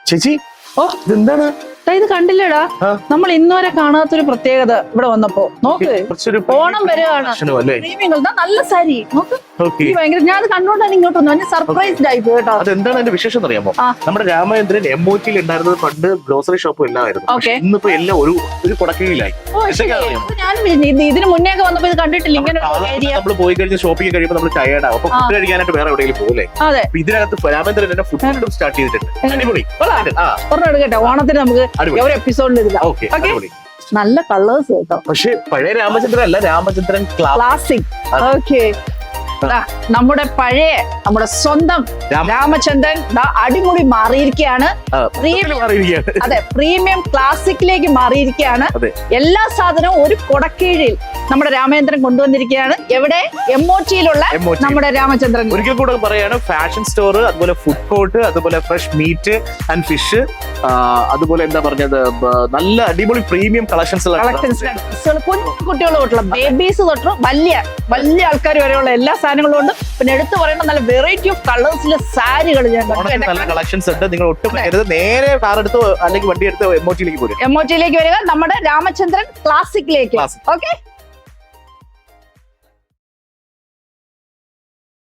ചേച്ചി ഓ ഇതെന്താണ്? ഇത് കണ്ടില്ലേടാ, നമ്മൾ ഇന്നുവരെ കാണാത്തൊരു പ്രത്യേകത ഇവിടെ വന്നപ്പോ. നോക്ക്, ഓണം വരികയാണ്. പ്രീമിയങ്ങൾ നല്ല സാരി നോക്ക്, ഭയങ്കര. ഞാൻ അത് കണ്ടോണ്ടാണ് ഇങ്ങോട്ട് വന്നു. സർപ്രൈസ്ഡ് ആയി പോയി കേട്ടോ. അതെന്താണ് അതിന്റെ വിശേഷം അറിയാമോ? നമ്മുടെ രാമചന്ദ്രൻ എംഒടിയിൽ ഉണ്ടായിരുന്നത് പണ്ട് ഗ്രോസറി ഷോപ്പും എല്ലാമായിരുന്നു. ഇന്നിപ്പോ എല്ലാം ഒരു കൊടക്കീഴിലായി. ഞാൻ ഇതിന് മുന്നേ ഒക്കെ വന്നപ്പോ ഇത് കണ്ടിട്ടില്ല. ഇങ്ങനെ നമ്മൾ പോയി കഴിഞ്ഞ് ഷോപ്പിംഗ് കഴിയുമ്പോൾ നമ്മൾ ടയേർഡ് ആവും. അപ്പൊ ഫുഡ് കഴിക്കാനായിട്ട് വേറെ എവിടെയെങ്കിലും പോലെ. അതെ, ഇതിനകത്ത് രാമചന്ദ്രൻ തന്നെ ഫുഡ് സ്റ്റാർട്ട് ചെയ്തിട്ടുണ്ട്. അടിപൊളി. എടുക്കട്ടെ, ഓണത്തിന് നമുക്ക് ഒരു എപ്പിസോഡിൽ എടുക്കാം. നല്ല കളേഴ്സ് കേട്ടോ. പക്ഷെ പഴയ രാമചന്ദ്രൻ അല്ല, രാമചന്ദ്രൻ ക്ലാസിക്. ഓക്കെ, നമ്മുടെ പഴയ നമ്മുടെ സ്വന്തം രാമചന്ദ്രൻ അടിമുടി മാറിയിരിക്കുകയാണ്. അതെ, പ്രീമിയം ക്ലാസിക്കിലേക്ക് മാറിയിരിക്കുകയാണ്. എല്ലാ സാധനവും ഒരു കൊടക്കീഴിൽ നമ്മുടെ രാമചന്ദ്രൻ കൊണ്ടുവന്നിരിക്കുകയാണ്. എവിടെ? എംഒടിയിലുള്ള നമ്മുടെ രാമചന്ദ്രൻ. ഒരിക്കൽ കൂടെ പറയാണ്, ഫാഷൻ സ്റ്റോർ, അതുപോലെ ഫുഡ് കോർട്ട്, അതുപോലെ ഫ്രഷ് മീറ്റ് ആൻഡ് ഫിഷ്, അതുപോലെ എന്താ പറഞ്ഞത്, നല്ല അടിപൊളി പ്രീമിയം കളക്ഷൻസ്. കുഞ്ഞു കുട്ടികൾ തൊട്ടുള്ള ബേബീസ് തൊട്ട് വലിയ വലിയ ആൾക്കാർ വരെയുള്ള എല്ലാ സാധനങ്ങളും ഉണ്ട്. പിന്നെ എടുത്തു പറയുമ്പോൾ നല്ല വെറൈറ്റി ഓഫ് കളേഴ്സിലെ സാരികൾ നല്ല കളക്ഷൻസ് ഉണ്ട്. നിങ്ങൾ ഒട്ടും നേരെ കാർ എടുത്ത് അല്ലെങ്കിൽ വണ്ടി എടുത്ത് എംഒടിയിലേക്ക് പോരും. എംഒടിയിലേക്ക് വരിക, നമ്മുടെ രാമചന്ദ്രൻ ക്ലാസിക്കിലേക്ക്. ഓക്കെ.